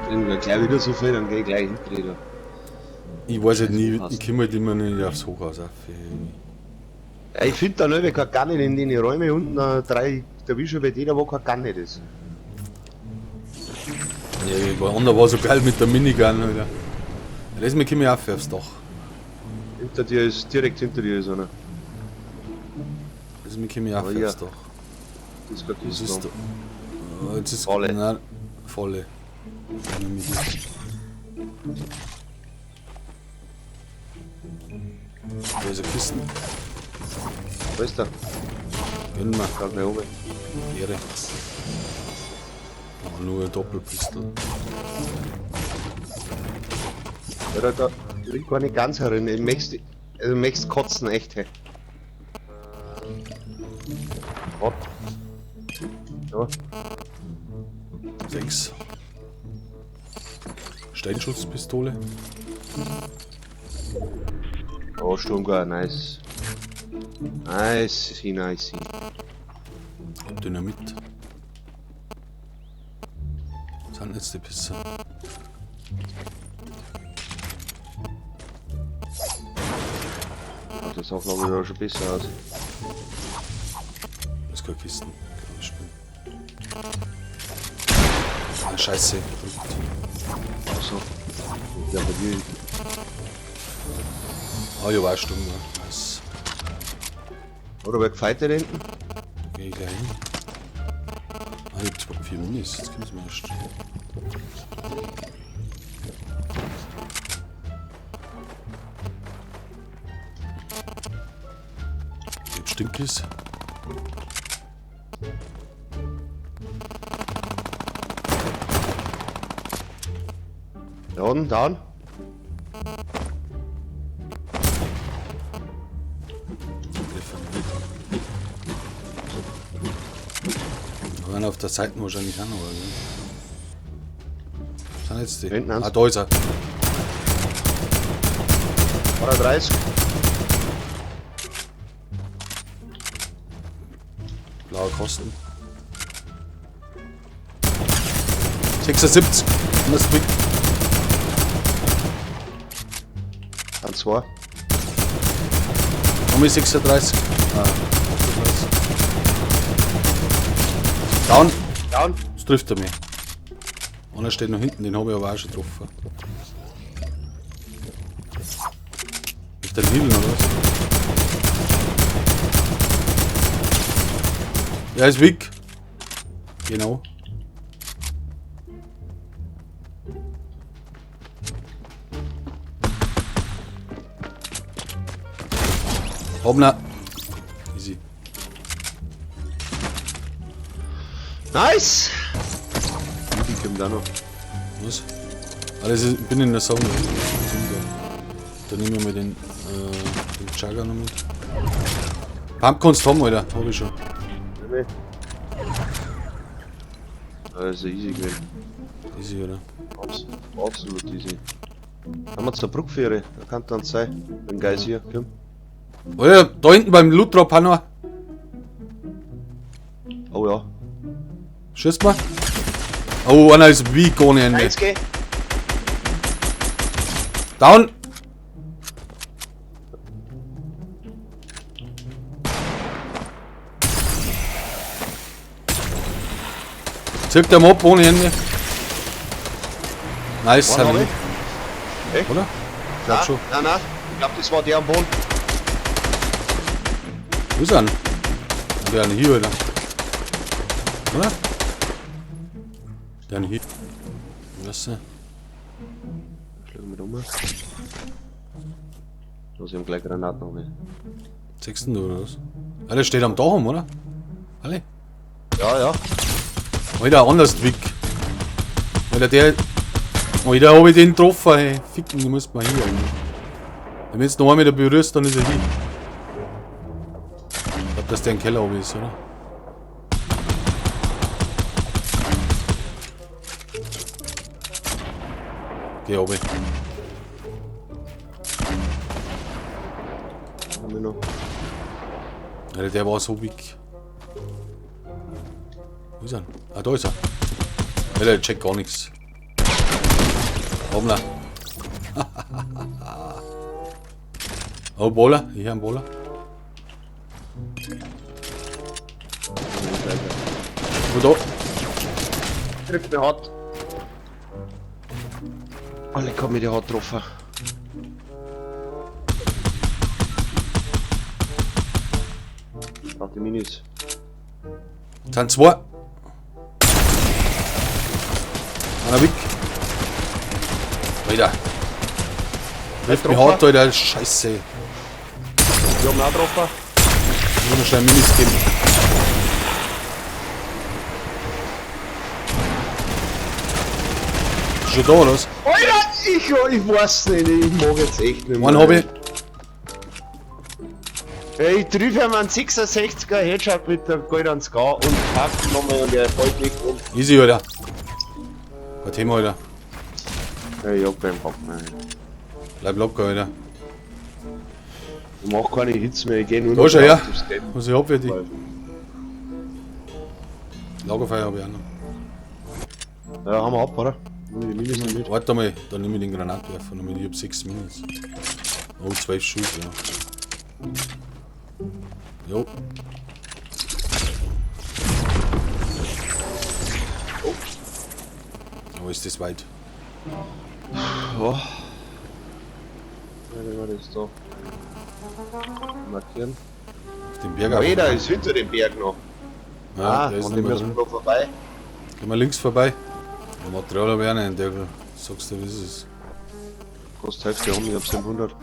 Wenn wir gleich wieder so viel, dann geh ich gleich hinter dir. Ich weiß halt nie, ich komme halt immer nicht aufs Hochhaus auf. Ja, ich finde da nicht kein Gun in den Räumen unten, da will schon bei jeder, wo kein Gun nicht ist. Ja, der andere war so geil mit der Minigun, Alter. Lass mich komme ich auf aufs Dach. Hinter dir ist, direkt hinter dir ist einer. Lass mich komme ich auf Aber ja. aufs Dach. Das ist keine Was Kiste. ist da? Oh, jetzt ist Volle. Nein, volle. Einer mit mir. Da ist eine Kiste. Wo ist der? Gönn mal. Ganz nach oben. Ehre. Oh, nur eine Doppelpistole. Ja, da liegt gar nicht ganz herin. Ich möchte kotzen, echt. Hey. What? Ja. 6. Steinschutzpistole. Oh, Sturmgewehr, nice. Nice, nice. Dynamit. Was sind jetzt die Pisser? Oh, das sah glaube ich auch schon besser aus. Das ist keine Kisten. Kann ich spielen. Ah, Scheiße. Achso. Ja, bei dir. Ah, ja, war stumm, ja. Nice. Oder wer gefeit da hinten? Geh ich gleich hin. Ah, ich hab zwar 4 Minis. Jetzt können wir mal erst. Jetzt stinkt es. Da unten, down. Wir waren auf der Seite wahrscheinlich auch noch, oder? Was sind jetzt die? Hinten eins. Ah, da ist er. 130. Blauer Kosten. 76. Und das Quick. An 2. Nochmal 36. Ah, 38. Down. Down. Jetzt trifft er mich. Einer steht noch hinten, den habe ich aber auch schon getroffen. Ist der Hill oder was? Ja, ist weg. Genau. Hobner. Easy. Nice! Die kommt da noch. Was? Also ich bin in der Sauna. Dann nehmen wir mal den Jugger noch mit. Pump kannst du haben, Alter. Hab ich schon. Also easy gewesen. Easy, oder? Absolut easy. Haben wir zur Bruckfähre? Da kann dann sein. Wenn Geist hier, komm. Alter, da hinten beim Loot-Drop auch noch. Oh ja. Schießt mal. Oh, einer ist weak ohne Ende. 1G. Down. Zirkt der Mob ohne Ende. Nice, War noch Harry. nicht? Echt? Oder? Ich glaub schon. Nein. Ich glaube, das war der am Boden. Wo ist er denn? Der ist hier, oder? Oder? Der ist hier. Was ist er? Schlag mit um. Los, ich hab gleich Granaten noch nicht. 6. oder was? Ah, der steht am Dach rum, oder? Alle? Ja. Alter, anders weg. Alter, der... Alter, hab ich den getroffen, hey. Ficken, du musst mal hier eigentlich. Wenn du jetzt noch einmal da berührst, dann ist er hier. Ich glaub, dass der im Keller oben ist, oder? Geh oben. Haben wir noch. Alter, der war so weg. Wo ist er? Ah, da ist er. Alter, der checkt gar nichts. Hoppla. Oh, Bowler. Hier ein Bowler. Wo da? Trifft mich hart. Alle kommen mit der hart getroffen. Nach den Minis. Sind zwei. Einer weg. Weiter. Trifft mich hart, Alter. Scheiße. Wir haben auch getroffen. Ich muss noch schnell Minis geben. Ist schon da, oder was? Alter, ich weiß nicht, ich mag jetzt echt nicht mehr. Einen hab ich. Ey, ich treffe ihm einen 66er Headshot mit der goldenen Ska und packt nochmal und der fällt weg um. Easy, Alter. Kein Thema, Alter. Ey, ich hab keinen Bock mehr. Bleib locker, Alter. Ich mach keine Hits mehr, ich geh nur Da ist er drauf, her. das Stand. Was ich hab für dich. Lagerfeuer hab ich auch noch. Ja, haben wir ab, oder? Nimm die Minis noch mit. Warte mal, dann nehme ich den Granatwerfer noch mit. Ich hab 6 Minis. Oh, 12 Schuss, ja. Jo. Oh, ist das weit. Oh. Ja, wie war das da? Markieren. Auf den Berg. Hey, da ist hinter dem Berg noch. Ja, der ist und nicht den mehr müssen drin. wir noch vorbei. Gehen wir links vorbei. Der Material habe ich auch nicht entdeckt. Sagst du, wie ist es? Kostet Hälfte um, ich hab 700.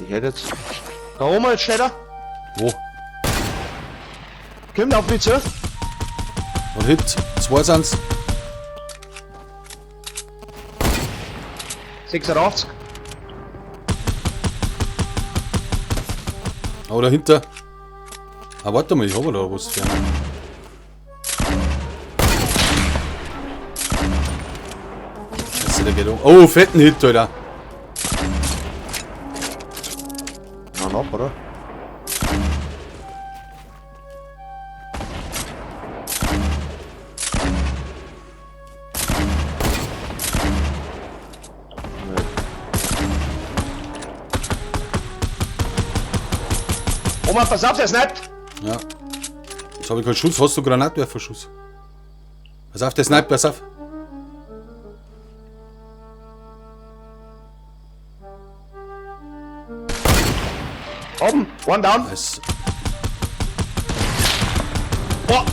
Ich hätte jetzt. Da oben jetzt steht er. Wo? Kommt auf mich zu. Und Hit. 2 sind's. 86. Aber dahinter. Ah, warte mal, ich habe da was für einen. Scheiße, der geht um. Oh, fetten Hit, Alter. Na, noch, oder? Oma, pass auf, der sniped! Ja. Jetzt habe ich keinen Schuss. Hast du Granatwerferschuss? Pass auf, der Sniper, pass auf. Oben, one down. Nice. Oh,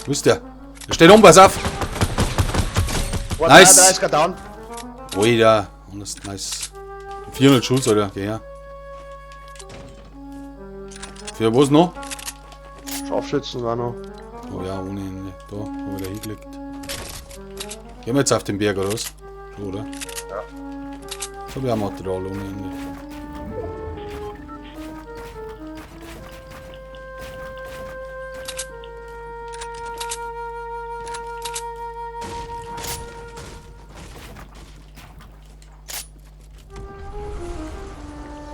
Wo ist der? Der steht um, pass auf. one Nice. 33er down. Ui, da. Und das ist nice. 400 Schuss, Alter. Geh her. Für was noch? Scharfschützen war noch. Oh ja, ohne Ende. Da, wo wir da hingelegt. Gehen wir jetzt auf den Berg, oder was? So, oder? Ja. Jetzt habe ich auch Material ohne Ende.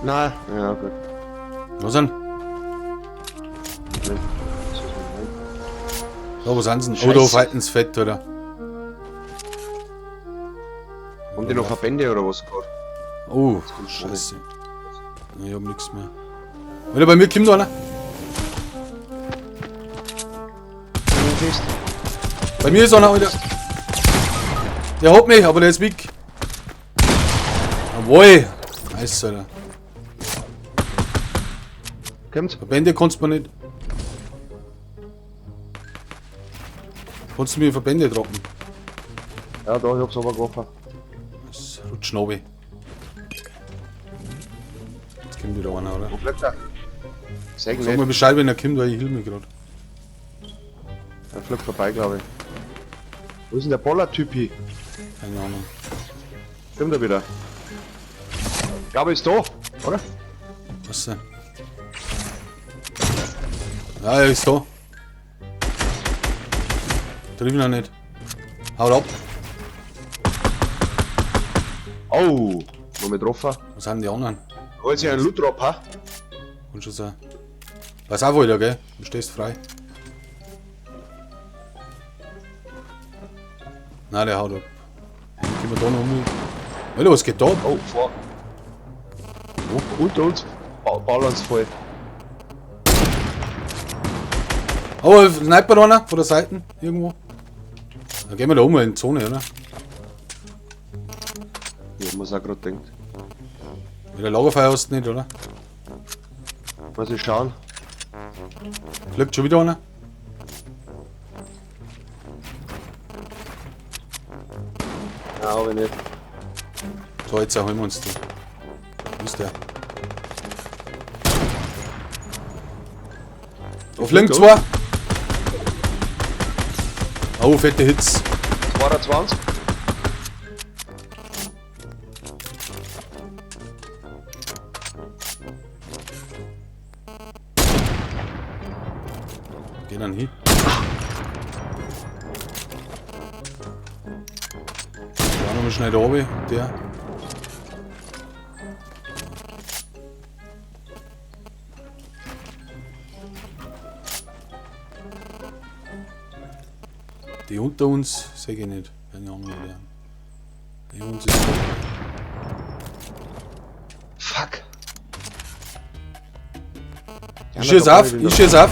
Nein, ja, gut. Was denn? Da, wo sind sie denn? Oh, da Scheiße. halten's fett, oder? Haben die noch Verbände oder was gerade? Oh, kommt scheiße. Nee, ich hab nix mehr. Alter, bei mir kommt einer. Bei mir ist einer, Alter. Der hat mich, aber der ist weg. Jawohl. Nice, Alter. Kommt. Verbände kannst du mir nicht. Kannst du mir Verbände droppen? Ja, da, ich hab's aber geworfen. Das rutscht runter. Jetzt kommt wieder einer, oder? Wo bleibt er? Sag Sag mal nicht. Bescheid, wenn er kommt, weil ich hilf mir gerade. Er fliegt vorbei, glaube ich. Wo ist denn der Boller-Typ hier? Keine Ahnung. Kommt er wieder? Ich glaube, er ist da, oder? Was denn? Ja, er ist da. Triff ihn noch nicht. Haut ab. Oh, noch mit getroffen. Was haben die anderen? Holt sich einen Loot-Drop, ha? Und schon so. Pass auf, Alter, gell? Du stehst frei. Nein, der haut ab. Gehen wir da noch um. Alter, was geht da? Oh, vor. Oh, unter uns. Balance voll. Oh, ein Sniper da noch, von der Seite, irgendwo. Dann gehen wir da um in die Zone, oder? Ja, man auch gerade denkt. Wieder Lagerfeuer hast du nicht, oder? Muss ich schauen. Lebt schon wieder einer? Ja, aber nicht. So, jetzt holen wir uns den. Wo ist der? Auf Link 2! Oh, fette Hits. 22. Geh dann hin. Schauen wir mal schnell da oben, der. Die unter uns sehe ich nicht. Keine Ahnung, wo der. Die uns ist. Fuck. Ich schieß auf, ich schieß auf.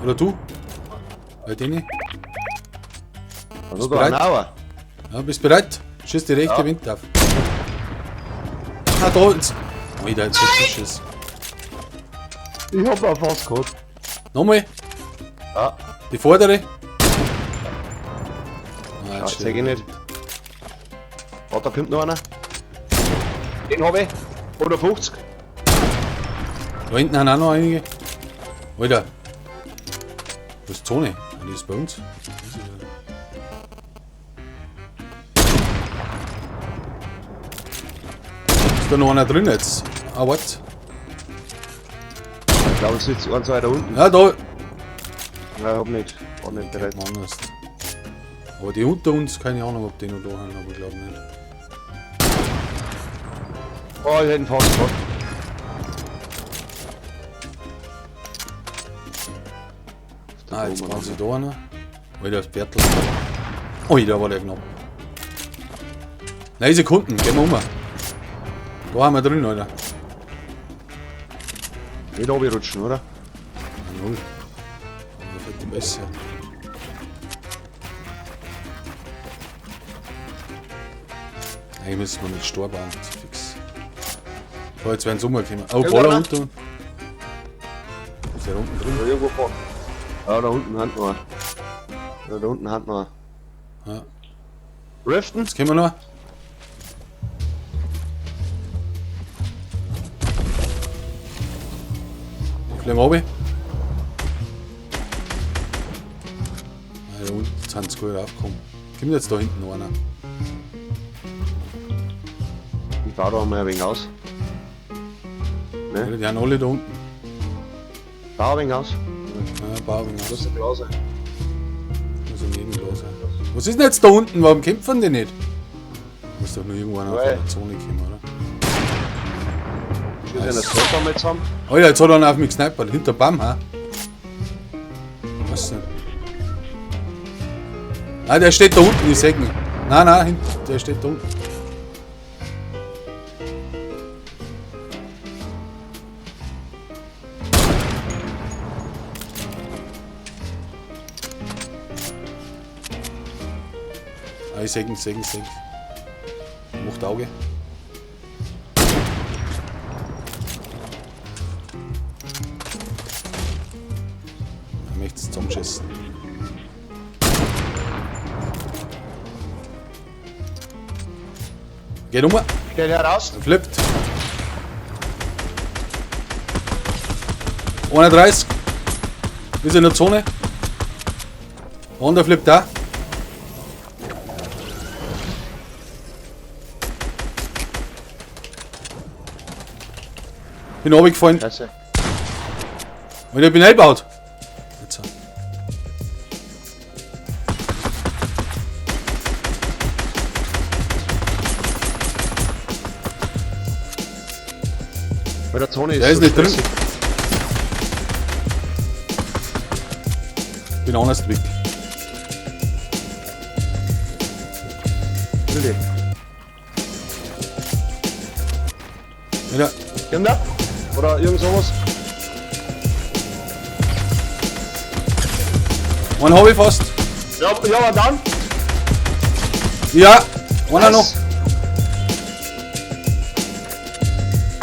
Oder du? Bei denen? Also Bist bereit? da Nauer. Ja, bist bereit? Schieß die rechte Ja. Wind auf. Ah, da uns. Oh, da jetzt hat Schiss. Ich hab auch fast gehabt. Nochmal, Ja, die vordere. Ah, das jetzt sehe ich nicht. Oh, da kommt noch einer. Den hab ich. 150. Da hinten haben auch noch einige. Alter. Wo ist die Zone? Ah, die ist bei uns. Ist da noch einer drin jetzt? Ah, warte. Ich glaube, es sitzt eins weiter unten. Ja, da. Ja, hab nicht. War nicht bereit. Anders. Aber die unter uns, keine Ahnung, ob die noch da haben, aber ich glaube nicht. Oh, ich hätte ihn fast gehabt. Ah, jetzt waren sie da einer. Alter, das Bertel. Oh, da war der knapp. 9 Sekunden, gehen wir um. Da haben wir drin, Alter. Nicht runterrutschen, oder? 0. Aber fette besser. Eigentlich müssen wir mit Storbahn fix. So, jetzt werden sie umgekommen. Oh, Ja, Baller ja. unter. Ist der unten drin? Da irgendwo vor. Ja, da unten hat noch. Ja, da unten hat noch. Ja. Riften? Jetzt können wir noch. Fliegen wir runter. Ah, da unten sind sie gut aufgekommen. Kommt jetzt da hinten noch einer. Ich baue da mal ein wenig aus. Ja, Ne? die haben alle da unten. Bau ein wenig aus. Ja, Bauwing aus. ist klar sein. Muss um jeden klar sein. Was ist denn jetzt da unten? Warum kämpfen die nicht? Muss doch nur irgendwo einer auf Weil- der Zone kommen, oder? Schießt einer das Wetter mit zusammen. Alter, jetzt hat einer auf mich gesnipert. Hinter Baum, ha? Was denn? Nein, der steht da unten, ich seh ihn. Nein, der steht da unten. Ah, ich seh ihn. Macht Auge. Er möchte es zusammenschießen. Geht um, Geht heraus. flippt. 31. Ist in der Zone. Und der flippt da. Bin runtergefallen. Scheiße. Und ich bin eingebaut. Jetzt. Bei der Zone ist Der ist so nicht drin. stressig. Bin anders weg. Wilde. Ja. Kinder? Oder irgend sowas? Einen hab ich fast. Ja, aber dann. Ja, einer noch.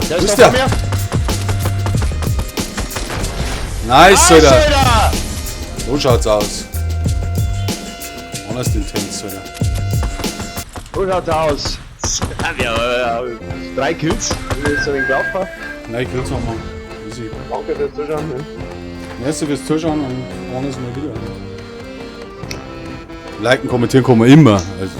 Der Wo ist ist noch der? vor mir. Nice, Alter. Alter! So schaut's aus. Einer ist intens, Alter. So schaut's aus. Ja, 3 Kills. Wenn ich so den Glaub habe. Nein, Kills haben wir. Easy. Danke fürs Zuschauen. Ne? Merci fürs Zuschauen und morgen ist mal wieder. Liken, kommentieren kann man immer. Also